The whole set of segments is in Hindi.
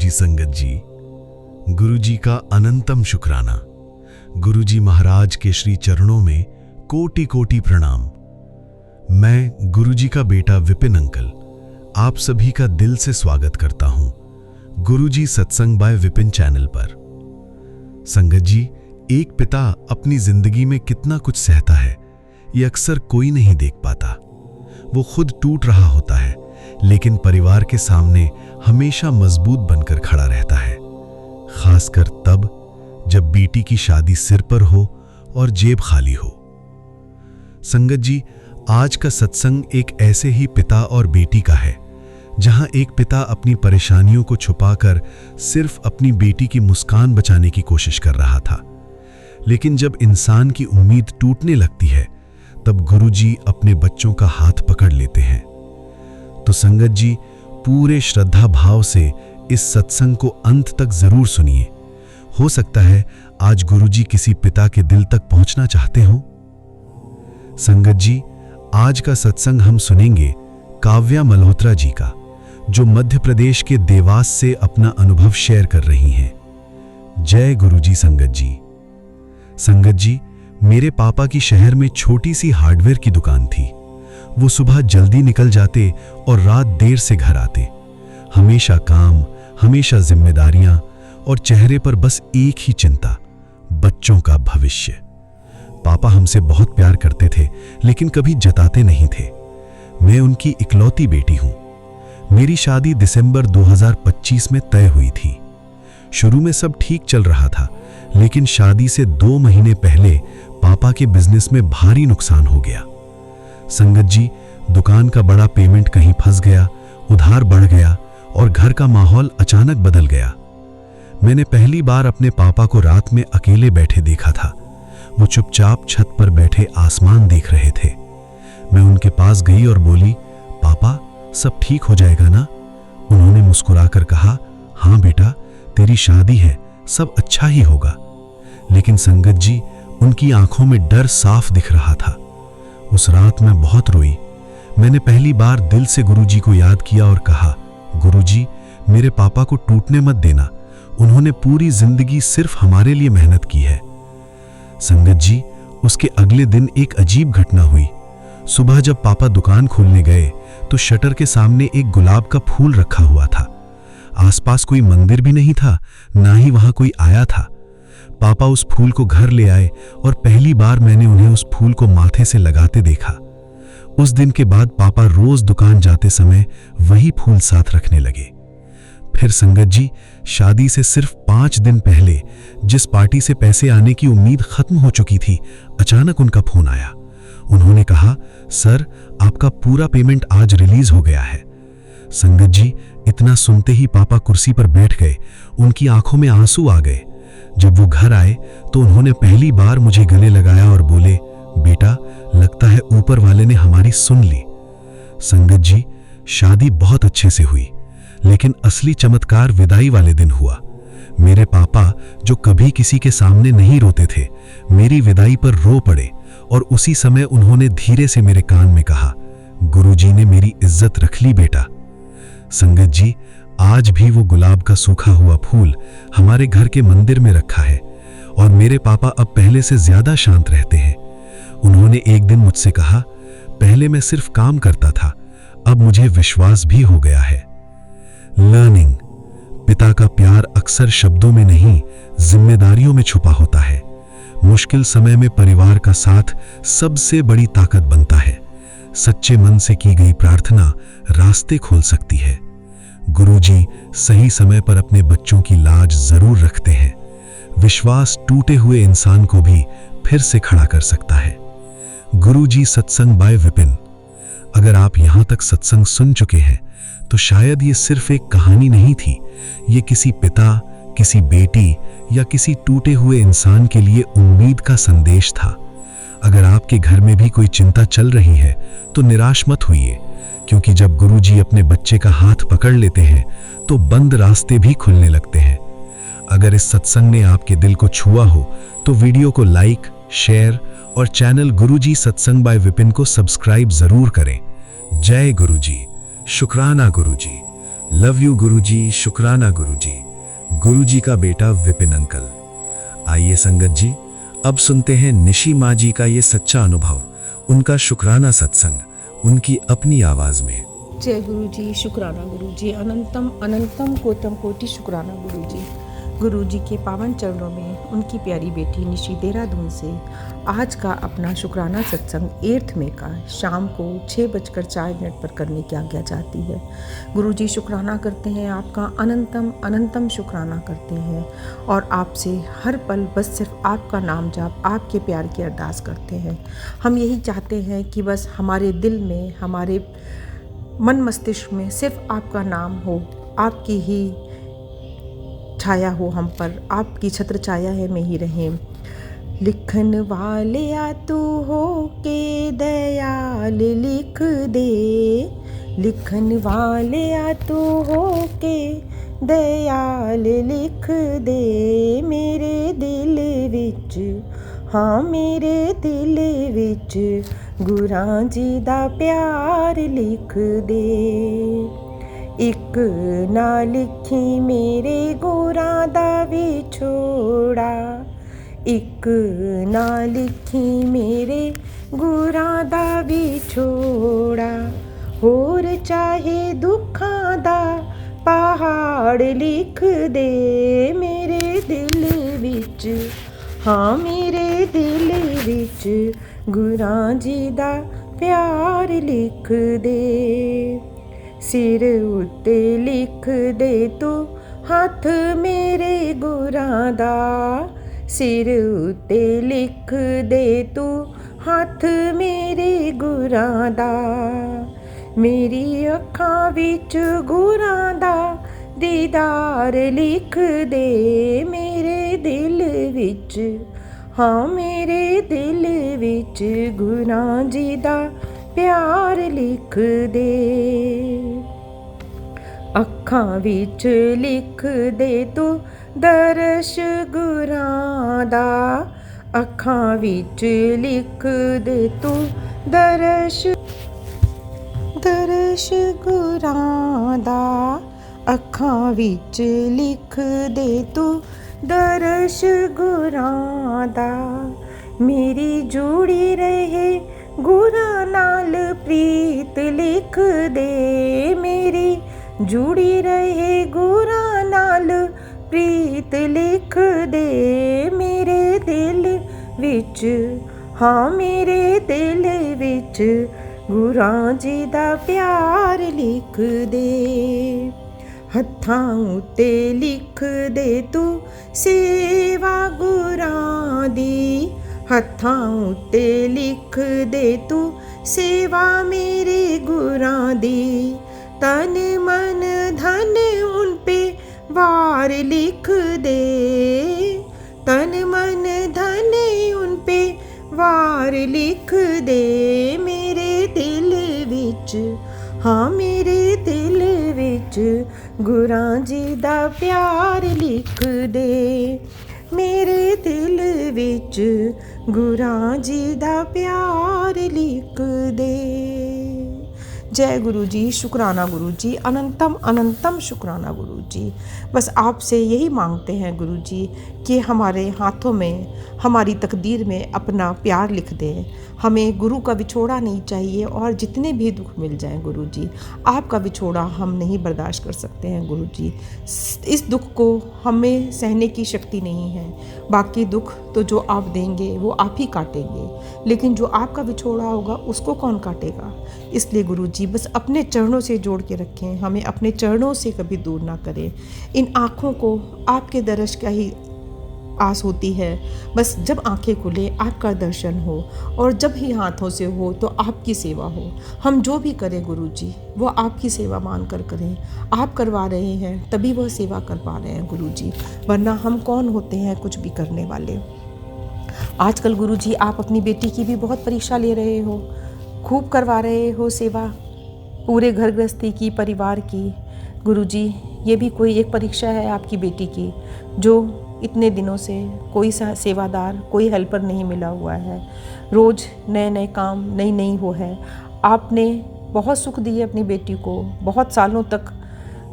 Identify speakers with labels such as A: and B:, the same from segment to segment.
A: गुरुजी संगत जी, गुरुजी का अनंतम शुक्राना। गुरुजी महाराज के श्री चरणों में कोटि कोटि प्रणाम। मैं गुरुजी का बेटा विपिन अंकल आप सभी का दिल से स्वागत करता हूं गुरुजी सत्संग बाय विपिन चैनल पर। संगत जी, एक पिता अपनी जिंदगी में कितना कुछ सहता है ये अक्सर कोई नहीं देख पाता। वो खुद टूट रहा होता है लेकिन परिवार के सामने हमेशा मजबूत बनकर खड़ा रहता है, खासकर तब जब बेटी की शादी सिर पर हो और जेब खाली हो। संगत जी, आज का सत्संग एक ऐसे ही पिता और बेटी का है जहां एक पिता अपनी परेशानियों को छुपाकर सिर्फ अपनी बेटी की मुस्कान बचाने की कोशिश कर रहा था, लेकिन जब इंसान की उम्मीद टूटने लगती है तब गुरुजी अपने बच्चों का हाथ पकड़ लेते हैं। तो संगत जी, पूरे श्रद्धा भाव से इस सत्संग को अंत तक जरूर सुनिए। हो सकता है आज गुरुजी किसी पिता के दिल तक पहुंचना चाहते हो। संगत जी, आज का सत्संग हम सुनेंगे काव्या मल्होत्रा जी का, जो मध्य प्रदेश के देवास से अपना अनुभव शेयर कर रही हैं। जय गुरुजी संगत जी। संगत जी, मेरे पापा की शहर में छोटी सी हार्डवेयर की दुकान थी। वो सुबह जल्दी निकल जाते और रात देर से घर आते। हमेशा काम, हमेशा जिम्मेदारियां और चेहरे पर बस एक ही चिंता, बच्चों का भविष्य। पापा हमसे बहुत प्यार करते थे लेकिन कभी जताते नहीं थे। मैं उनकी इकलौती बेटी हूं। मेरी शादी दिसंबर 2025 में तय हुई थी। शुरू में सब ठीक चल रहा था, लेकिन शादी से 2 महीने पहले पापा के बिजनेस में भारी नुकसान हो गया। संगत जी, दुकान का बड़ा पेमेंट कहीं फंस गया, उधार बढ़ गया और घर का माहौल अचानक बदल गया। मैंने पहली बार अपने पापा को रात में अकेले बैठे देखा था। वो चुपचाप छत पर बैठे आसमान देख रहे थे। मैं उनके पास गई और बोली, पापा सब ठीक हो जाएगा ना? उन्होंने मुस्कुराकर कहा, हाँ बेटा, तेरी शादी है, सब अच्छा ही होगा। लेकिन संगत जी, उनकी आंखों में डर साफ दिख रहा था। उस रात मैं बहुत रोई। मैंने पहली बार दिल से गुरुजी को याद किया और कहा, गुरुजी, मेरे पापा को टूटने मत देना। उन्होंने पूरी जिंदगी सिर्फ हमारे लिए मेहनत की है। संगत जी, उसके अगले दिन एक अजीब घटना हुई। सुबह जब पापा दुकान खोलने गए तो शटर के सामने एक गुलाब का फूल रखा हुआ था। आसपास कोई मंदिर भी नहीं था, ना ही वहां कोई आया था। पापा उस फूल को घर ले आए और पहली बार मैंने उन्हें उस फूल को माथे से लगाते देखा। उस दिन के बाद पापा रोज दुकान जाते समय वही फूल साथ रखने लगे। फिर संगत जी, शादी से सिर्फ 5 दिन पहले जिस पार्टी से पैसे आने की उम्मीद खत्म हो चुकी थी, अचानक उनका फोन आया। उन्होंने कहा, सर, आपका पूरा पेमेंट आज रिलीज हो गया है। संगत जी, इतना सुनते ही पापा कुर्सी पर बैठ गए। उनकी आंखों में आंसू आ गए। जब वो घर आए तो उन्होंने पहली बार मुझे गले लगाया और बोले, बेटा, लगता है ऊपर वाले ने हमारी सुन ली। संगत जी, शादी बहुत अच्छे से हुई, लेकिन असली चमत्कार विदाई वाले दिन हुआ। मेरे पापा, जो कभी किसी के सामने नहीं रोते थे, मेरी विदाई पर रो पड़े और उसी समय उन्होंने धीरे से मेरे कान में कहा, गुरुजी ने मेरी इज्जत रख ली बेटा। संगत जी, आज भी वो गुलाब का सूखा हुआ फूल हमारे घर के मंदिर में रखा है और मेरे पापा अब पहले से ज्यादा शांत रहते हैं। उन्होंने एक दिन मुझसे कहा, पहले मैं सिर्फ काम करता था, अब मुझे विश्वास भी हो गया है। लर्निंग। पिता का प्यार अक्सर शब्दों में नहीं, जिम्मेदारियों में छुपा होता है। मुश्किल समय में परिवार का साथ सबसे बड़ी ताकत बनता है। सच्चे मन से की गई प्रार्थना रास्ते खोल सकती है। गुरुजी सही समय पर अपने बच्चों की लाज जरूर रखते हैं। विश्वास टूटे हुए इंसान को भी फिर से खड़ा कर सकता है। गुरुजी सत्संग बाय विपिन। अगर आप यहां तक सत्संग सुन चुके हैं तो शायद ये सिर्फ एक कहानी नहीं थी, ये किसी पिता, किसी बेटी या किसी टूटे हुए इंसान के लिए उम्मीद का संदेश था। अगर आपके घर में भी कोई चिंता चल रही है तो निराश मत होइए, क्योंकि जब गुरुजी अपने बच्चे का हाथ पकड़ लेते हैं तो बंद रास्ते भी खुलने लगते हैं। अगर इस सत्संग ने आपके दिल को छुआ हो तो वीडियो को लाइक, शेयर और चैनल गुरुजी सत्संग बाय विपिन को सब्सक्राइब जरूर करें। जय गुरुजी। शुक्राना गुरुजी।
B: लव यू गुरुजी, शुक्राना गुरुजी। गुरुजी का बेटा विपिन अंकल। आइए संगत जी, अब सुनते हैं निशी माँ जी का ये सच्चा अनुभव, उनका शुक्राना सत्संग, उनकी अपनी आवाज में।
C: जय गुरु जी, शुक्राना गुरु जी, अनंतम अनंतम कोटम कोटि शुक्राना गुरु जी। गुरु जी के पावन चरणों में उनकी प्यारी बेटी निशी देहरादून से आज का अपना शुक्राना सत्संग 8th मई का शाम को 6:04 पर करने की आज्ञा चाहती है। गुरु जी शुक्राना करते हैं, आपका अनंतम अनंतम शुक्राना करते हैं और आपसे हर पल बस सिर्फ आपका नाम जाप, आपके प्यार की अरदास करते हैं। हम यही चाहते हैं कि बस हमारे दिल में, हमारे मन मस्तिष्क में सिर्फ आपका नाम हो, आपकी ही छाया हो हम पर, आपकी छत्र छाया है में ही रहें। लिखन वाले आ तू हो के दयाल लिख दे, लिखन वाले आ तू हो के दयाल लिख दे, मेरे दिल विच, हाँ मेरे दिल विच गुरां जी दा प्यार लिख दे। एक ना लिखी मेरे गुरां दा विछोड़ा, एक ना लिखी मेरे गुरां दा विछोड़ा, होर चाहे दुखां दा पहाड़ लिख दे, मेरे दिल विच, हाँ मेरे दिल विच गुरां जी दा प्यार लिख दे। सिर उत्ते लिख दे तू हथ मेरे गुरां दा, सिर उत्ते लिख दे तू हथ मेरे गुरां दा, मेरी अखां विच गुरां दा दीदार लिख दे, मेरे दिल विच, हाँ मेरे दिल विच गुरां जी दा प्यार लिख दे। अखां विच लिख दे तू दर्श गुरां दा, अखां विच लिख दे तू दर्श, दर्श गुरां दा, अखां विच लिख दे तू दर्श गुरां दा, मेरी जुड़ी रहे गुरां नाल प्रीत लिख दे, मेरी जुड़ी रहे गुरां नाल प्रीत लिख दे, मेरे दिल विच, हाँ मेरे दिल विच गुरां जी दा प्यार लिख दे। हत्थां उत्ते लिख दे तू सेवा गुरां दी, हत्थां उत्ते लिख दे तू सेवा मेरे गुरां दी, तन मन धन उन पे वार लिख दे, तन मन धन उन पे वार लिख दे, मेरे दिल विच, हाँ मेरे दिल विच गुरां जी दा प्यार लिख दे, मेरे दिल विच गुरां जी दा प्यार लिख दे। जय गुरु जी, शुक्राना गुरु जी, अनंतम अनंतम शुक्राना गुरु जी। बस आपसे यही मांगते हैं गुरु जी कि हमारे हाथों में, हमारी तकदीर में अपना प्यार लिख दें। हमें गुरु का विछोड़ा नहीं चाहिए और जितने भी दुख मिल जाएं गुरु जी, आपका विछोड़ा हम नहीं बर्दाश्त कर सकते हैं गुरु जी। इस दुख को हमें सहने की शक्ति नहीं है, बाकी दुख तो जो आप देंगे वो आप ही काटेंगे, लेकिन जो आपका विछोड़ा होगा उसको कौन काटेगा। इसलिए गुरु जी बस अपने चरणों से जोड़ के रखें, हमें अपने चरणों से कभी दूर ना करें। इन आँखों को आपके दर्श का ही आस होती है, बस जब आंखें खुले आपका दर्शन हो और जब ही हाथों से हो तो आपकी सेवा हो। हम जो भी करें गुरु जी वो आपकी सेवा मानकर करें, आप करवा रहे हैं तभी वह सेवा कर पा रहे हैं गुरु जी, वरना हम कौन होते हैं कुछ भी करने वाले। आजकल गुरु जी आप अपनी बेटी की भी बहुत परीक्षा ले रहे हो, खूब करवा रहे हो सेवा, पूरे घर गृहस्थी की, परिवार की। गुरु जी ये भी कोई एक परीक्षा है आपकी बेटी की, जो इतने दिनों से कोई सेवादार, कोई हेल्पर नहीं मिला हुआ है, रोज़ नए नए काम, नई नई वो है। आपने बहुत सुख दिए अपनी बेटी को, बहुत सालों तक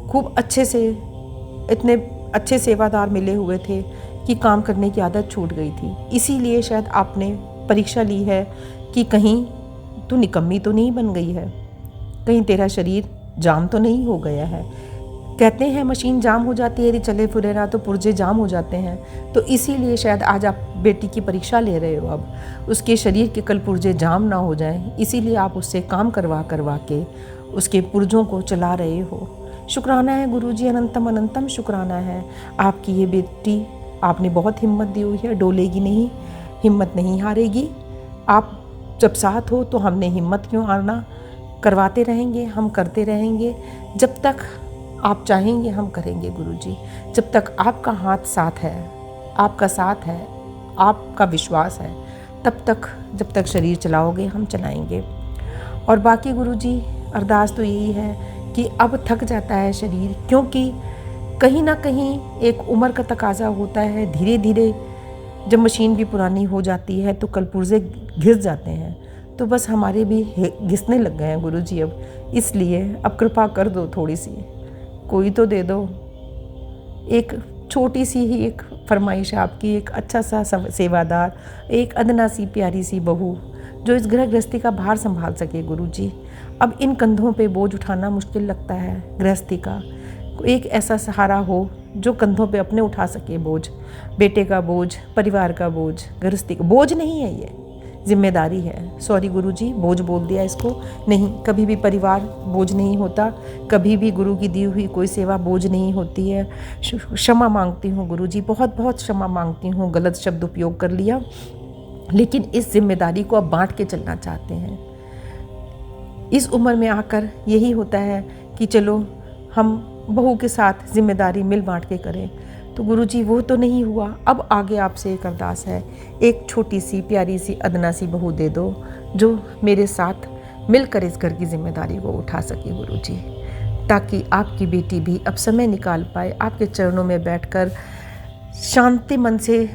C: खूब अच्छे से, इतने अच्छे सेवादार मिले हुए थे कि काम करने की आदत छूट गई थी। इसीलिए शायद आपने परीक्षा ली है कि कहीं तू निकम्मी तो नहीं बन गई है, कहीं तेरा शरीर जाम तो नहीं हो गया है। कहते हैं मशीन जाम हो जाती है, यदि चले फिरे ना तो पुर्जे जाम हो जाते हैं। तो इसीलिए शायद आज आप बेटी की परीक्षा ले रहे हो, अब उसके शरीर के कल पुर्जे जाम ना हो जाएं, इसीलिए आप उससे काम करवा के उसके पुर्जों को चला रहे हो। शुक्राना है गुरुजी, अनंतम अनंतम शुक्राना है। आपकी ये बेटी, आपने बहुत हिम्मत दी हुई है, डोलेगी नहीं, हिम्मत नहीं हारेगी। आप जब साथ हो तो हमने हिम्मत क्यों हारना, करवाते रहेंगे, हम करते रहेंगे। जब तक आप चाहेंगे हम करेंगे गुरुजी, जब तक आपका हाथ साथ है, आपका साथ है, आपका विश्वास है, तब तक, जब तक शरीर चलाओगे हम चलाएंगे। और बाकी गुरुजी अरदास तो यही है कि अब थक जाता है शरीर, क्योंकि कहीं ना कहीं एक उम्र का तकाजा होता है। धीरे धीरे जब मशीन भी पुरानी हो जाती है तो कल पुर्जे घिस जाते हैं, तो बस हमारे भी घिसने लग गए हैं गुरुजी अब। इसलिए अब कृपा कर दो, थोड़ी सी कोई तो दे दो। एक छोटी सी ही एक फरमाइश आपकी, एक अच्छा सा सेवादार, एक अदना सी प्यारी सी बहू जो इस गृह गृहस्थी का भार संभाल सके गुरुजी। अब इन कंधों पे बोझ उठाना मुश्किल लगता है गृहस्थी का। एक ऐसा सहारा हो जो कंधों पे अपने उठा सके बोझ, बेटे का बोझ, परिवार का बोझ, गृहस्थी का बोझ नहीं है, ये जिम्मेदारी है। सॉरी गुरुजी, बोझ बोल दिया इसको। नहीं, कभी भी परिवार बोझ नहीं होता, कभी भी गुरु की दी हुई कोई सेवा बोझ नहीं होती है। क्षमा मांगती हूँ गुरुजी, बहुत बहुत क्षमा मांगती हूँ, गलत शब्द उपयोग कर लिया। लेकिन इस जिम्मेदारी को अब बांट के चलना चाहते हैं। इस उम्र में आकर यही होता है कि चलो हम बहू के साथ जिम्मेदारी मिल बांट के करें, तो गुरुजी वो तो नहीं हुआ। अब आगे आपसे एक अरदास है, एक छोटी सी प्यारी सी अदना सी बहू दे दो जो मेरे साथ मिलकर इस घर की जिम्मेदारी को उठा सके गुरुजी, ताकि आपकी बेटी भी अब समय निकाल पाए, आपके चरणों में बैठकर शांति मन से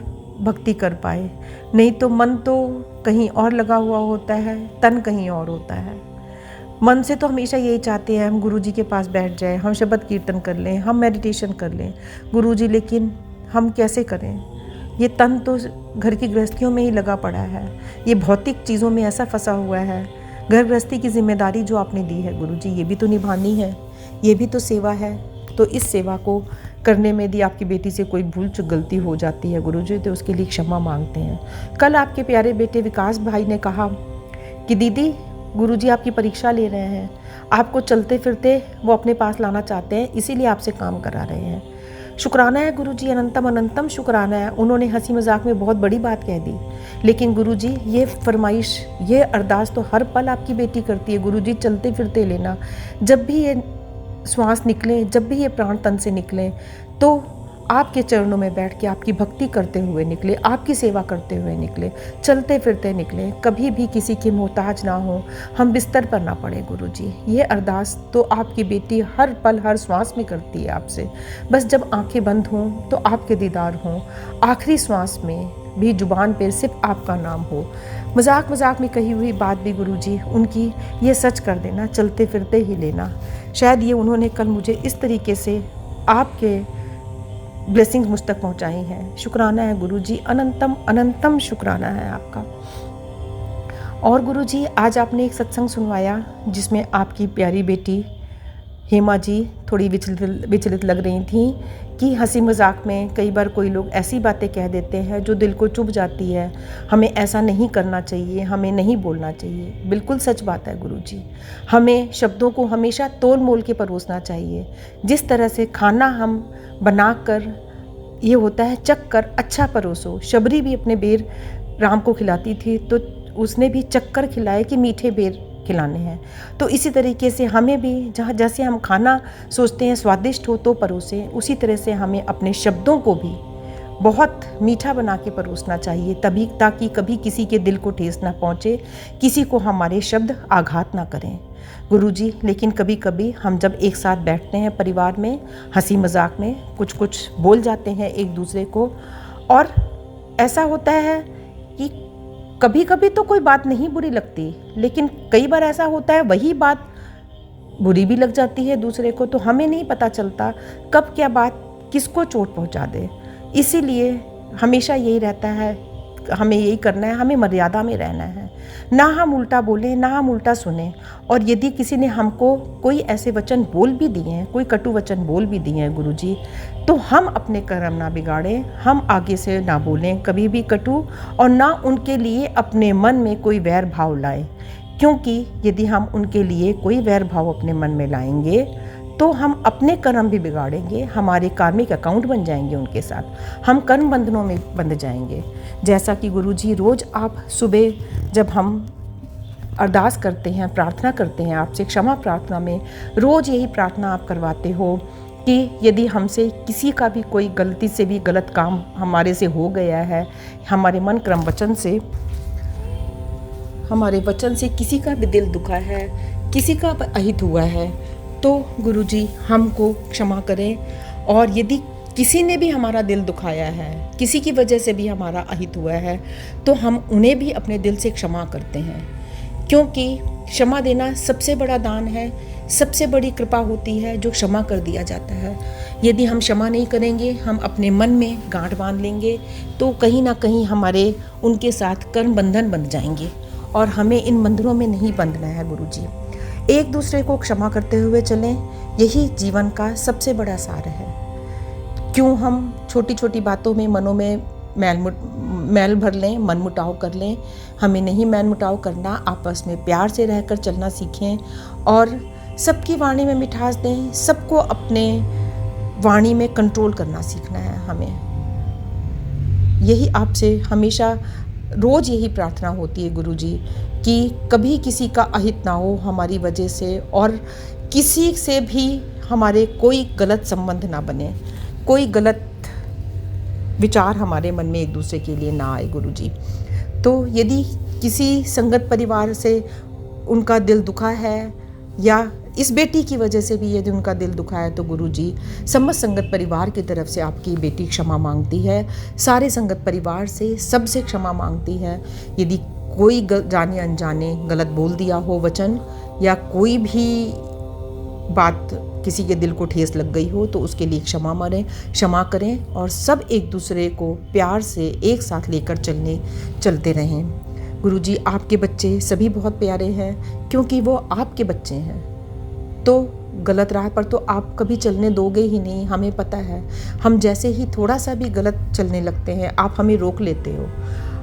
C: भक्ति कर पाए। नहीं तो मन तो कहीं और लगा हुआ होता है, तन कहीं और होता है। मन से तो हमेशा यही चाहते हैं हम गुरुजी के पास बैठ जाएं, हम शब्द कीर्तन कर लें, हम मेडिटेशन कर लें गुरुजी, लेकिन हम कैसे करें। ये तन तो घर की गृहस्थियों में ही लगा पड़ा है, ये भौतिक चीज़ों में ऐसा फंसा हुआ है। घर गृहस्थी की जिम्मेदारी जो आपने दी है गुरुजी, ये भी तो निभानी है, ये भी तो सेवा है। तो इस सेवा को करने में यदि आपकी बेटी से कोई भूल चूक गलती हो जाती है गुरुजी, तो उसके लिए क्षमा मांगते हैं। कल आपके प्यारे बेटे विकास भाई ने कहा कि दीदी गुरुजी आपकी परीक्षा ले रहे हैं, आपको चलते फिरते वो अपने पास लाना चाहते हैं, इसीलिए आपसे काम करा रहे हैं। शुक्राना है गुरुजी, अनंतम अनंतम शुक्राना है। उन्होंने हंसी मजाक में बहुत बड़ी बात कह दी, लेकिन गुरुजी ये फरमाइश, ये अरदास तो हर पल आपकी बेटी करती है गुरुजी, चलते फिरते लेना। जब भी ये श्वास निकले, जब भी ये प्राण तन से निकले, तो आपके चरणों में बैठ के आपकी भक्ति करते हुए निकले, आपकी सेवा करते हुए निकले, चलते फिरते निकले, कभी भी किसी के मोहताज ना हो, हम बिस्तर पर ना पड़े गुरुजी। ये अरदास तो आपकी बेटी हर पल हर श्वास में करती है आपसे। बस जब आंखें बंद हों तो आपके दीदार हों, आखिरी श्वास में भी जुबान पर सिर्फ आपका नाम हो। मजाक मजाक में कही हुई बात भी गुरुजी उनकी ये सच कर देना, चलते फिरते ही लेना। शायद ये उन्होंने कल मुझे इस तरीके से आपके ब्लेसिंग्स मुझ तक पहुँचाई हैं। शुक्राना है गुरुजी, अनंतम अनंतम शुक्राना है आपका। और गुरुजी आज आपने एक सत्संग सुनवाया जिसमें आपकी प्यारी बेटी हेमा जी थोड़ी विचलित लग रही थी कि हंसी मजाक में कई बार कोई लोग ऐसी बातें कह देते हैं जो दिल को चुभ जाती है। हमें ऐसा नहीं करना चाहिए, हमें नहीं बोलना चाहिए। बिल्कुल सच बात है गुरुजी, हमें शब्दों को हमेशा तोल मोल के परोसना चाहिए। जिस तरह से खाना हम बनाकर, ये होता है चख कर अच्छा परोसो। शबरी भी अपने बेर राम को खिलाती थी तो उसने भी चख कर खिलाए कि मीठे बेर खिलाने हैं। तो इसी तरीके से हमें भी जैसे हम खाना सोचते हैं स्वादिष्ट हो तो परोसें, उसी तरह से हमें अपने शब्दों को भी बहुत मीठा बना के परोसना चाहिए, तभी ताकि कभी किसी के दिल को ठेस ना पहुँचे, किसी को हमारे शब्द आघात ना करें गुरुजी। लेकिन कभी कभी हम जब एक साथ बैठते हैं परिवार में, हंसी मजाक में कुछ बोल जाते हैं एक दूसरे को, और ऐसा होता है कि कभी कभी तो कोई बात नहीं बुरी लगती, लेकिन कई बार ऐसा होता है वही बात बुरी भी लग जाती है दूसरे को, तो हमें नहीं पता चलता कब क्या बात किसको चोट पहुंचा दे। इसीलिए हमेशा यही रहता है, हमें यही करना है, हमें मर्यादा में रहना है, ना हम उल्टा बोलें ना हम उल्टा सुने। और यदि किसी ने हमको कोई ऐसे वचन बोल भी दिए हैं, कोई कटु वचन बोल भी दिए हैं गुरुजी, तो हम अपने कर्म ना बिगाड़ें, हम आगे से ना बोलें कभी भी कटु, और ना उनके लिए अपने मन में कोई वैर भाव लाएं। क्योंकि यदि हम उनके लिए कोई वैर भाव अपने मन में लाएंगे तो हम अपने कर्म भी बिगाड़ेंगे, हमारे कार्मिक अकाउंट बन जाएंगे उनके साथ, हम कर्म बंधनों में बंध जाएंगे। जैसा कि गुरुजी रोज़ आप सुबह जब हम अरदास करते हैं, प्रार्थना करते हैं आपसे क्षमा प्रार्थना में, रोज़ यही प्रार्थना आप करवाते हो कि यदि हमसे किसी का भी कोई गलती से भी गलत काम हमारे से हो गया है, हमारे मन क्रम वचन से, हमारे वचन से किसी का भी दिल दुखा है, किसी का अहित हुआ है, तो गुरुजी हमको क्षमा करें। और यदि किसी ने भी हमारा दिल दुखाया है, किसी की वजह से भी हमारा अहित हुआ है, तो हम उन्हें भी अपने दिल से क्षमा करते हैं। क्योंकि क्षमा देना सबसे बड़ा दान है, सबसे बड़ी कृपा होती है जो क्षमा कर दिया जाता है। यदि हम क्षमा नहीं करेंगे, हम अपने मन में गांठ बांध लेंगे, तो कहीं ना कहीं हमारे उनके साथ कर्म बंधन बन जाएंगे, और हमें इन बंधनों में नहीं बंधना है गुरुजी। एक दूसरे को क्षमा करते हुए चलें, यही जीवन का सबसे बड़ा सार है। क्यों हम छोटी छोटी बातों में मनों में मैल भर लें, मन मुटाव कर लें। हमें नहीं मैल मुटाव करना, आपस में प्यार से रहकर चलना सीखें और सबकी वाणी में मिठास दें, सबको अपने वाणी में कंट्रोल करना सीखना है हमें। यही आपसे हमेशा रोज़ यही प्रार्थना होती है गुरुजी कि कभी किसी का अहित ना हो हमारी वजह से, और किसी से भी हमारे कोई गलत संबंध ना बने, कोई गलत विचार हमारे मन में एक दूसरे के लिए ना आए गुरुजी। तो यदि किसी संगत परिवार से उनका दिल दुखा है, या इस बेटी की वजह से भी यदि उनका दिल दुखा है, तो गुरुजी समस्त संगत परिवार की तरफ से आपकी बेटी क्षमा मांगती है, सारे संगत परिवार से सबसे क्षमा मांगती है। यदि कोई जाने अनजाने गलत बोल दिया हो वचन, या कोई भी बात किसी के दिल को ठेस लग गई हो, तो उसके लिए क्षमा करें और सब एक दूसरे को प्यार से एक साथ लेकर चलते रहें। गुरुजी आपके बच्चे सभी बहुत प्यारे हैं, क्योंकि वो आपके बच्चे हैं, तो गलत राह पर तो आप कभी चलने दोगे ही नहीं, हमें पता है। हम जैसे ही थोड़ा सा भी गलत चलने लगते हैं, आप हमें रोक लेते हो,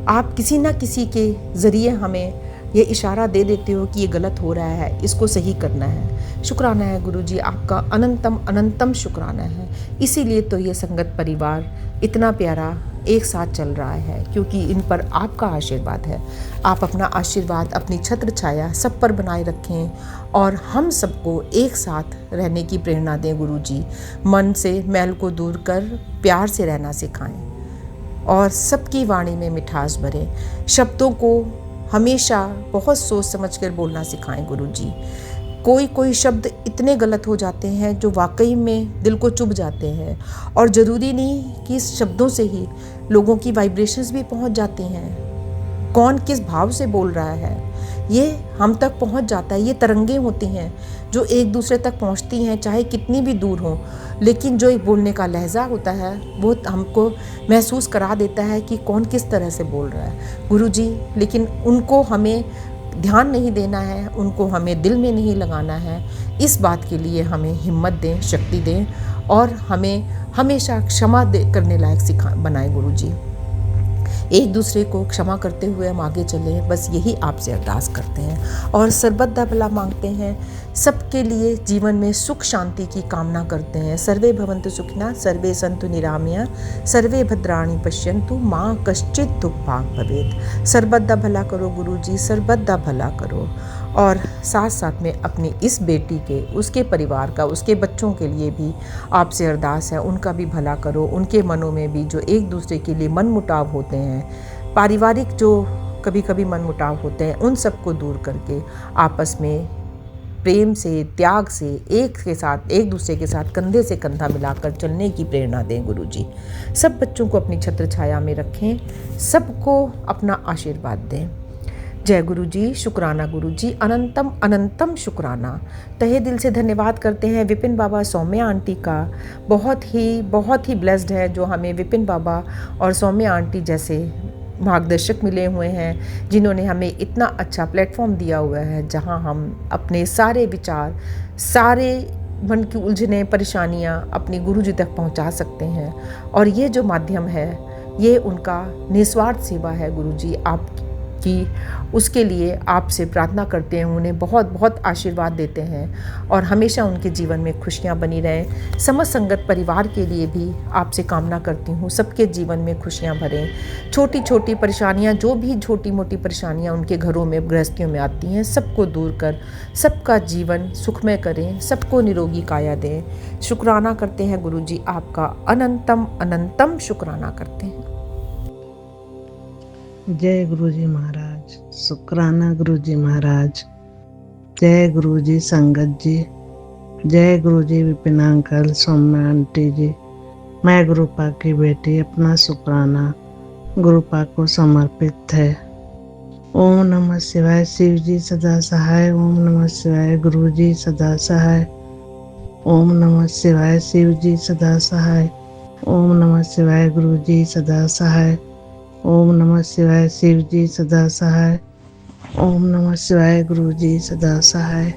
C: आप किसी ना किसी के ज़रिए हमें ये इशारा दे देते हो कि ये गलत हो रहा है, इसको सही करना है। शुक्राना है गुरुजी, आपका अनंतम शुक्राना है। इसीलिए तो ये संगत परिवार इतना प्यारा एक साथ चल रहा है, क्योंकि इन पर आपका आशीर्वाद है। आप अपना आशीर्वाद, अपनी छत्र छाया सब पर बनाए रखें और हम सबको एक साथ रहने की प्रेरणा दें गुरुजी। मन से मैल को दूर कर प्यार से रहना सिखाएं और सबकी वाणी में मिठास भरें। शब्दों को हमेशा बहुत सोच समझ कर बोलना सिखाएं गुरुजी। कोई शब्द इतने गलत हो जाते हैं जो वाकई में दिल को चुभ जाते हैं, और ज़रूरी नहीं कि इस शब्दों से ही लोगों की वाइब्रेशंस भी पहुंच जाती हैं। कौन किस भाव से बोल रहा है ये हम तक पहुंच जाता है। ये तरंगें होती हैं जो एक दूसरे तक पहुंचती हैं, चाहे कितनी भी दूर हो, लेकिन जो एक बोलने का लहजा होता है वो हमको महसूस करा देता है कि कौन किस तरह से बोल रहा है गुरुजी। लेकिन उनको हमें ध्यान नहीं देना है, उनको हमें दिल में नहीं लगाना है। इस बात के लिए हमें हिम्मत दें, शक्ति दें और हमें हमेशा क्षमा करने लायक बनाएं गुरुजी। एक दूसरे को क्षमा करते हुए हम आगे चलें, बस यही आपसे अरदास करते हैं और सर्वदा भला मांगते हैं। सबके लिए जीवन में सुख शांति की कामना करते हैं। सर्वे भवन्तु सुखिनः, सर्वे सन्तु निरामया, सर्वे भद्राणि पश्यन्तु, माँ कश्चित् दुःखभाग् भवेत्। सर्वदा भला करो गुरुजी, सर्वदा भला करो। और साथ साथ में अपनी इस बेटी के, उसके परिवार का, उसके बच्चों के लिए भी आपसे अरदास है, उनका भी भला करो। उनके मनों में भी जो एक दूसरे के लिए मन मुटाव होते हैं, पारिवारिक जो कभी कभी मन मुटाव होते हैं, उन सबको दूर करके आपस में प्रेम से, त्याग से एक दूसरे के साथ कंधे से कंधा मिलाकर चलने की प्रेरणा दें गुरुजी। सब बच्चों को अपनी छत्र छाया में रखें, सबको अपना आशीर्वाद दें। जय गुरु जी, शुक्राना गुरु जी, अनंतम अनंतम शुक्राना। तहे दिल से धन्यवाद करते हैं विपिन बाबा सौम्या आंटी का। बहुत ही ब्लेस्ड है जो हमें विपिन बाबा और सौम्या आंटी जैसे मार्गदर्शक मिले हुए हैं, जिन्होंने हमें इतना अच्छा प्लेटफॉर्म दिया हुआ है जहां हम अपने सारे विचार, सारे मन की उलझने, परेशानियां अपने गुरु जी तक पहुंचा सकते हैं। और ये जो माध्यम है, ये उनका निस्वार्थ सेवा है गुरु जी आपकी, उसके लिए आपसे प्रार्थना करते हैं, उन्हें बहुत बहुत आशीर्वाद देते हैं और हमेशा उनके जीवन में खुशियां बनी रहें। समस्त संगत परिवार के लिए भी आपसे कामना करती हूँ, सबके जीवन में खुशियां भरें। छोटी छोटी परेशानियां, जो भी छोटी मोटी परेशानियां उनके घरों में, गृहस्थियों में आती हैं, सबको दूर कर सबका जीवन सुखमय करें, सबको निरोगी काया दें। शुक्राना करते हैं गुरु जी आपका, अनंतम अनंतम शुक्राना करते हैं।
D: जय गुरु जी महाराज, शुक्राना गुरु जी महाराज। जय गुरु जी संगत जी, जय गुरु जी विपिन अंकल, सौम्या आंटी जी। मैं गुरुपा की बेटी, अपना शुक्राना गुरुपा को समर्पित है। ओम नमः शिवाय, शिव जी सदा सहाय। ओम नमः शिवाय, गुरु जी सदा सहाय। ओम नमः शिवाय, शिव जी सदा सहाय। ओम नमः शिवाय, गुरु जी सदा सहाय। ओम नमः शिवाय, शिव जी सदा सहाय। ओम नमः शिवाय, गुरु जी सदा सहाय।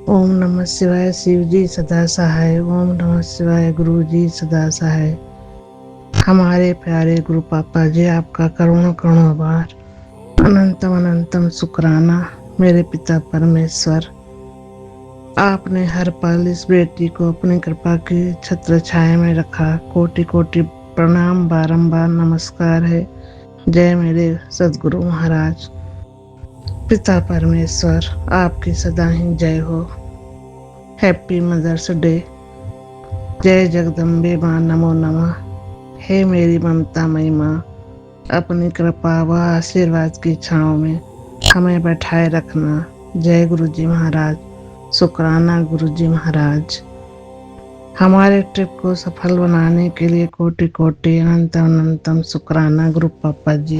D: ओम नमः शिवाय, शिव जी सदा सहाय। ओम नमः शिवाय, गुरु जी सदा सहाय। हमारे प्यारे गुरु पापा जी, आपका करोड़ों करोड़ों आभार, अनंतम अनंतम शुक्राना। मेरे पिता परमेश्वर, आपने हर पल इस बेटी को अपनी कृपा की छत्र छाया में रखा। कोटि कोटि प्रणाम, बारंबार नमस्कार है। जय मेरे सदगुरु महाराज। पिता परमेश्वर, आपकी सदा ही जय हो। Happy mother's day. जय जगदम्बे माँ, नमो नमः। हे मेरी ममतामयी माँ, अपनी कृपा व आशीर्वाद की छाँव में हमें बैठाए रखना। जय गुरु जी महाराज, शुक्राना गुरु जी महाराज। हमारे ट्रिप को सफल बनाने के लिए कोटि कोटि अनंतम अनंतम शुक्राना गुरु पापा जी।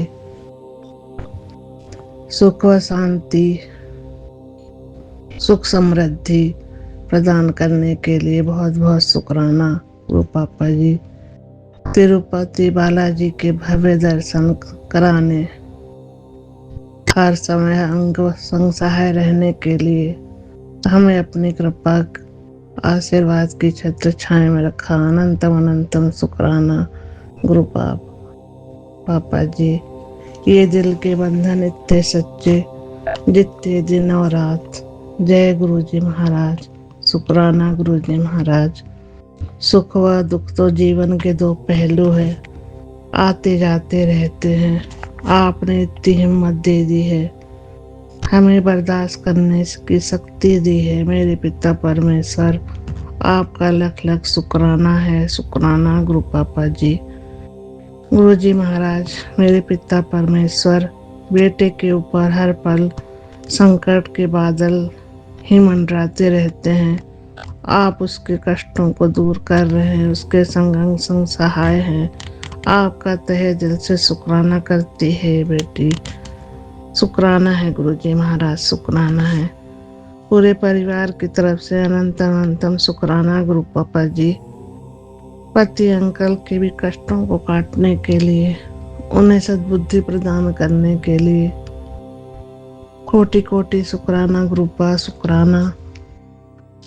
D: सुख व शांति, सुख समृद्धि प्रदान करने के लिए बहुत बहुत शुक्राना गुरु पापा जी। तिरुपति बालाजी के भव्य दर्शन कराने, हर समय अंग संग सहाय रहने के लिए हमें अपनी कृपा आशीर्वाद की छत्र छाया में रखा। अनंतम अनंतम शुक्राना गुरु पापा जी। ये दिल के बंधन इतने सच्चे, जितने दिन और रात। जय गुरु जी महाराज, शुक्राना गुरु जी महाराज। सुख व दुख तो जीवन के दो पहलू है, आते जाते रहते हैं। आपने इतनी हिम्मत दे दी है, हमें बर्दाश्त करने की शक्ति दी है। मेरे पिता परमेश्वर, आपका लख लख शुक्राना है। शुक्राना गुरु पापा जी। गुरु जी महाराज, मेरे पिता परमेश्वर, बेटे के ऊपर हर पल संकट के बादल ही मंडराते रहते हैं। आप उसके कष्टों को दूर कर रहे हैं, उसके संग संग सहाय हैं। आपका तहे दिल से शुक्राना करती है बेटी। शुक्राना है गुरु जी महाराज, शुक्राना है। पूरे परिवार की तरफ से अनंतम अनंतम शुक्राना गुरु पापा जी। पति अंकल के भी कष्टों को काटने के लिए, उन्हें सद्बुद्धि प्रदान करने के लिए कोटि कोटि शुक्राना गुरुपा, शुक्राना।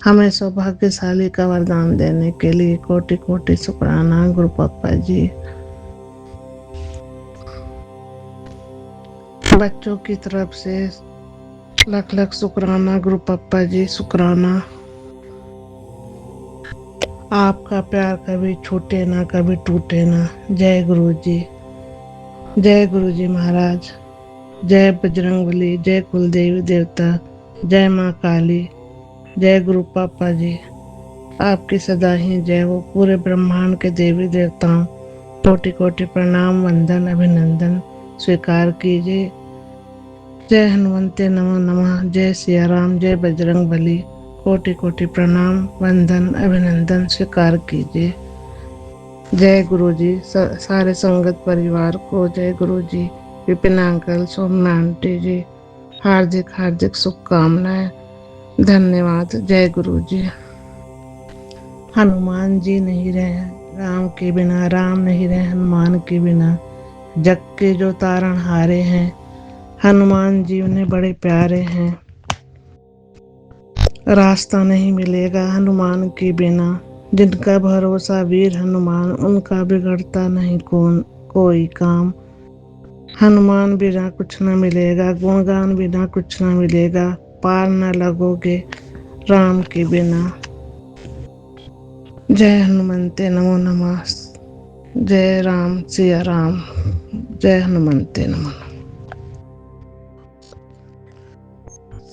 D: हमें सौभाग्यशाली का वरदान देने के लिए कोटि कोटि शुक्राना गुरु पापा जी। बच्चों की तरफ से लख लख शुक्राना गुरु पापा जी, शुक्राना। आपका प्यार कभी छूटे ना, कभी टूटे ना। जय गुरु जी, जय गुरु जी महाराज। जय बजरंगबली, जय कुलदेवी देवता, जय माँ काली, जय गुरु पापा जी। आपकी सदा ही जय हो। पूरे ब्रह्मांड के देवी देवताओं कोटि कोटि प्रणाम, वंदन, अभिनंदन स्वीकार कीजिए। जय हनुमंते नमो नमः, जय सिया राम, जय बजरंग बली। कोटि कोटि प्रणाम, वंदन, अभिनंदन स्वीकार कीजिए। जय गुरु जी सारे संगत परिवार को। जय गुरु जी, विपिन अंकल, सौम्या आंटी जी, हार्दिक हार्दिक शुभकामनाएं। धन्यवाद। जय गुरु जी। हनुमान जी नहीं रहे राम के बिना, राम नहीं रहे हनुमान के बिना। जग के जो तारण हारे हैं, हनुमान जी उन्हें बड़े प्यारे हैं। रास्ता नहीं मिलेगा हनुमान के बिना। जिनका भरोसा वीर हनुमान, उनका बिगड़ता नहीं कोई काम। हनुमान बिना कुछ न मिलेगा, गुणगान बिना कुछ न मिलेगा। पार न लगोगे राम के बिना। जय हनुमंते नमो नमः। जय राम सिया राम। जय हनुमंते नमो नमः।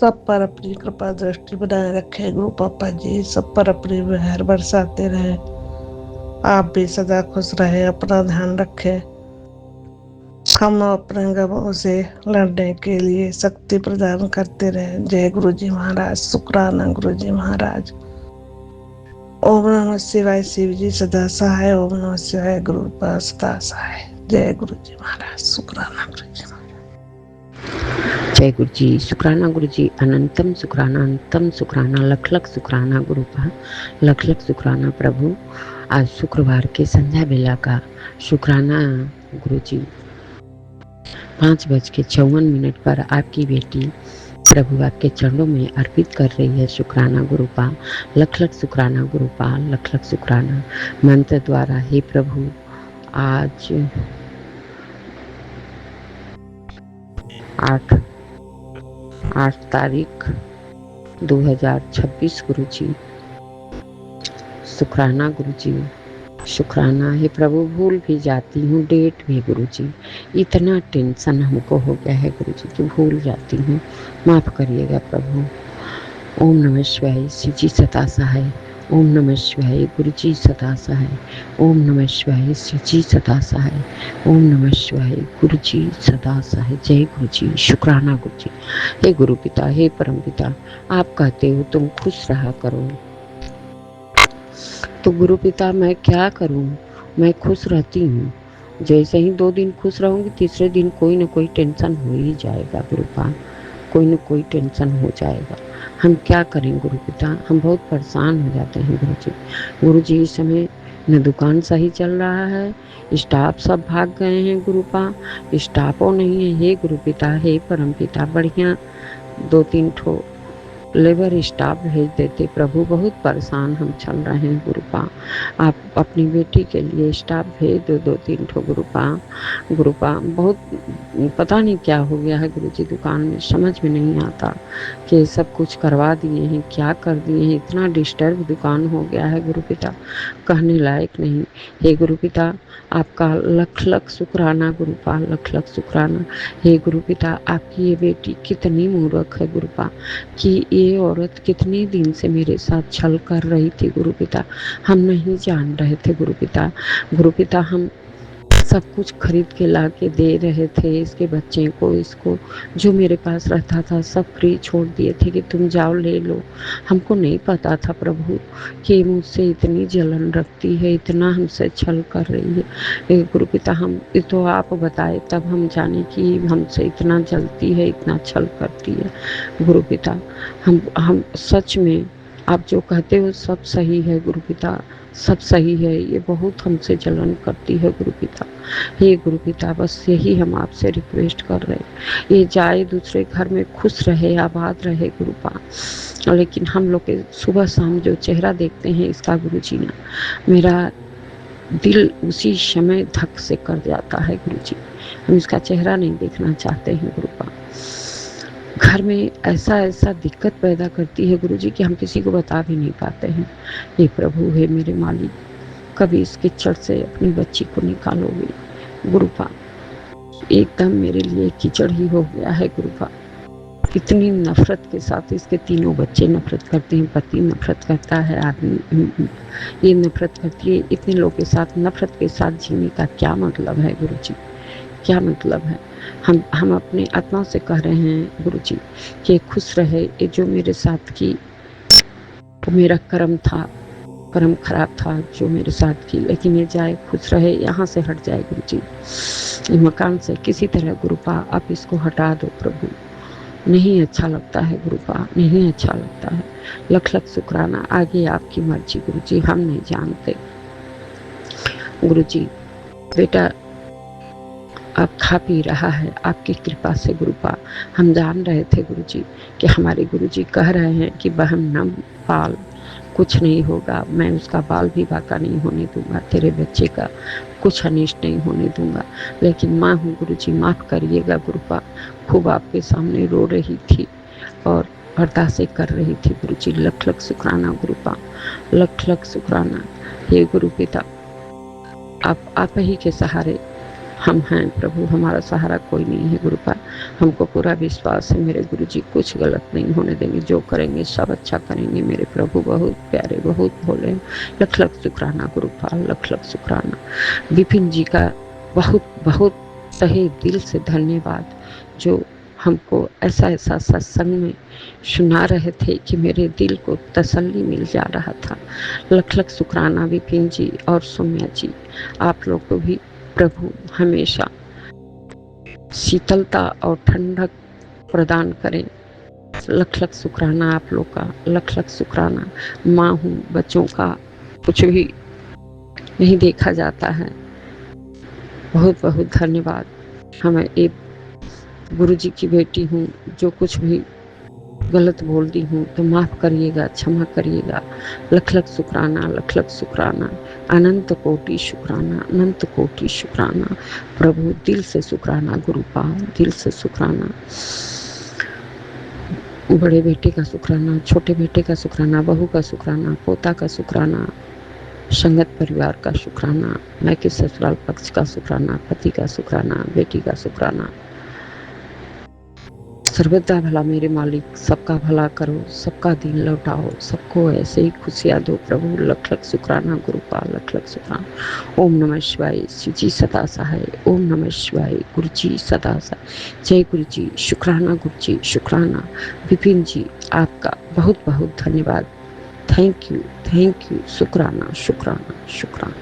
D: सब पर अपनी कृपा दृष्टि बनाए रखे गुरु पापा जी। सब पर अपनी मेहर बरसाते रहे। आप भी सदा खुश रहे, अपना ध्यान रखे। हम अपने गमों से लड़ने के लिए शक्ति प्रदान करते रहे। जय गुरु जी महाराज। शुक्राना गुरु जी महाराज। ओम नमः शिवाय। शिव जी सदा सहाय। ओम नमः शिवाय। गुरु पास सदा सहाय। जय गुरु जी महाराज। शुक्राना गुरु जी महाराज।
E: जय गुरु जी। शुक्राना गुरु जी। अनंतम शुक्राना, अंतम शुक्राना, लख लख शुक्राना गुरु का, लख लख शुक्राना प्रभु। आज शुक्रवार के संध्या बेला का शुक्राना गुरु जी 5:54 पर आपकी बेटी प्रभु आपके चरणों में अर्पित कर रही है। शुक्राना गुरु का, लख लख शुक्राना गुरु का, लख लख शुक्राना। मंत्र द्वारा हे प्रभु आज 8 तारीख 2026 गुरु जी। शुक्राना गुरु जी। शुक्राना है प्रभु। भूल भी जाती हूँ डेट भी गुरु जी। इतना टेंशन हमको हो गया है गुरु जी कि भूल जाती हूँ, माफ़ करिएगा प्रभु। ओम नमः शिवाय। शिव जी सदा सहाय। ओम नमः शिवाय। गुरु जी सदा सहाय। ओम नमः शिवाय। शिव जी सदा सहाय। ओम नमः शिवाय। गुरु जी सदा सहाय। जय गुरु जी। शुक्राना गुरु जी। हे गुरु पिता, हे परम पिता, आप कहते हो तुम खुश रहा करो, तो गुरु पिता मैं क्या करूं? मैं खुश रहती हूँ। जैसे ही 2 दिन खुश रहूंगी, तीसरे दिन कोई न कोई टेंशन हो ही जाएगा गुरु पिता, कोई न कोई टेंशन हो जाएगा। हम क्या करें गुरु पिता? हम बहुत परेशान हो जाते हैं गुरु जी। गुरु जी इस समय न दुकान सही चल रहा है, स्टाफ सब भाग गए हैं गुरु पा, स्टाफों नहीं है। हे गुरु पिता, हे परम पिता, बढ़िया 2-3 ठो लेबर स्टाफ भेज देते प्रभु। बहुत परेशान हम चल रहे हैं गुरुपा। आप अपनी बेटी के लिए स्टाफ भेज दो 2-3 ठो गुरुपा। गुरुपा बहुत पता नहीं क्या हो गया है गुरु जी दुकान में, समझ में नहीं आता कि सब कुछ करवा दिए हैं, क्या कर दिए हैं। इतना डिस्टर्ब दुकान हो गया है गुरु पिता, कहने लायक नहीं। हे गुरु पिता आपका लख लख शुक्राना गुरुपा, लख लख शुक्राना। हे गुरु पिता आपकी ये बेटी कितनी मूर्ख है गुरुपा, कि ये औरत कितने दिन से मेरे साथ छल कर रही थी गुरु पिता, हम नहीं जान रहे थे गुरु पिता। गुरु पिता हम सब कुछ खरीद के ला के दे रहे थे इसके बच्चे को, इसको जो मेरे पास रहता था सब फ्री छोड़ दिए थे कि तुम जाओ ले लो। हमको नहीं पता था प्रभु कि मुझसे इतनी जलन रखती है, इतना हमसे छल कर रही है गुरु पिता। हम तो आप बताए तब हम जाने कि हमसे इतना जलती है, इतना छल करती है गुरु पिता। हम सच में आप जो कहते हो सब सही है गुरु पिता, सब सही है। ये बहुत हमसे जलन करती है गुरु पिता। हे गुरु पिता बस यही हम आपसे रिक्वेस्ट कर रहे हैं, ये जाए दूसरे घर में खुश रहे, आबाद रहे गुरु पा। लेकिन हम लोग के सुबह शाम जो चेहरा देखते हैं इसका गुरु जी ना, मेरा दिल उसी समय धक से कर जाता है गुरु जी। हम इसका चेहरा नहीं देखना चाहते हैं गुरु पा। घर में ऐसा ऐसा दिक्कत पैदा करती है गुरु जी कि हम किसी को बता भी नहीं पाते हैं। हे प्रभु, हे मेरे मालिक, कभी इस कीचड़ से अपनी बच्ची को निकालोगे गुरुपा। एकदम मेरे लिए कीचड़ ही हो गया है गुरुपा। इतनी नफरत के साथ इसके तीनों बच्चे नफरत करते हैं, पति नफरत करता है, आदमी ये नफरत करती है। इतने लोगों के साथ नफरत के साथ जीने का क्या मतलब है गुरु जी, क्या मतलब है? हम अपने आत्मा से कह रहे हैं गुरु जी कि खुश रहे। ये जो मेरे साथ की वो मेरा कर्म था, कर्म खराब था जो मेरे साथ की, लेकिन ये जाए खुश रहे, यहाँ से हट जाए गुरु जी। ये मकान से किसी तरह गुरुपा आप इसको हटा दो प्रभु। नहीं अच्छा लगता है गुरुपा, नहीं अच्छा लगता है। लख लख शुक्राना, आगे आपकी मर्जी गुरुजी, हम नहीं जानते। गुरुजी बेटा अब खा पी रहा है आपकी कृपा से गुरुपा। हम जान रहे थे गुरुजी कि हमारे गुरुजी कह रहे हैं कि बहन न पाल, कुछ नहीं होगा, मैं उसका बाल भी बाका नहीं होने दूंगा, तेरे बच्चे का कुछ अनिष्ट नहीं होने दूंगा। लेकिन माँ हूँ गुरुजी, माफ़ करिएगा गुरुपा, खूब आपके सामने रो रही थी और अरदासें कर रही थी गुरुजी। लख लख शुक्राना गुरुपा, लख लख शुक्राना। हे गुरु पिता, आप ही के सहारे हम हैं प्रभु, हमारा सहारा कोई नहीं है गुरुपा। हमको पूरा विश्वास है मेरे गुरुजी कुछ गलत नहीं होने देंगे, जो करेंगे सब अच्छा करेंगे मेरे प्रभु, बहुत प्यारे, बहुत भोले। लख लख शुक्राना गुरुपा, लख लख शुक्राना। विपिन जी का बहुत बहुत तहे दिल से धन्यवाद, जो हमको ऐसा ऐसा सत्संग में सुना रहे थे कि मेरे दिल को तसल्ली मिल जा रहा था। लख लख शुक्राना विपिन जी और सौम्या जी, आप लोग को भी प्रभु हमेशा शीतलता और ठंडक प्रदान करें। लख लख शुक्राना आप लोग का, लख लख शुक्राना। माँ हूँ, बच्चों का कुछ भी नहीं देखा जाता है। बहुत बहुत धन्यवाद। हमें एक गुरुजी की बेटी हूँ, जो कुछ भी गलत बोलती हूँ तो माफ़ करिएगा, क्षमा करिएगा। लख लख शुक्राना, लख लख शुक्राना, अनंत कोटि शुक्राना, अनंत कोटि शुक्राना प्रभु, दिल से शुक्राना गुरुपा, दिल से शुक्राना। बड़े बेटे का शुक्राना, छोटे बेटे का शुक्राना, बहू का शुक्राना, पोता का शुक्राना, संगत परिवार का शुक्राना, मैं के ससुराल पक्ष का शुक्राना, पति का शुक्राना, बेटी का शुक्राना। सर्वदा भला मेरे मालिक, सबका भला करो, सबका दिन लौटाओ, सबको ऐसे ही खुशियाँ दो प्रभु। लख लख शुक्राना गुरुपा, लख लख शुक्राना। ओम नमः शिवाय, शिव जी सदा सहाय। ओम नमः शिवाय, गुरु जी सदा सहाय। जय गुरु जी, शुक्राना गुरु जी, शुक्राना। विपिन जी आपका बहुत बहुत धन्यवाद। थैंक यू, शुक्राना, शुक्राना, शुक्राना।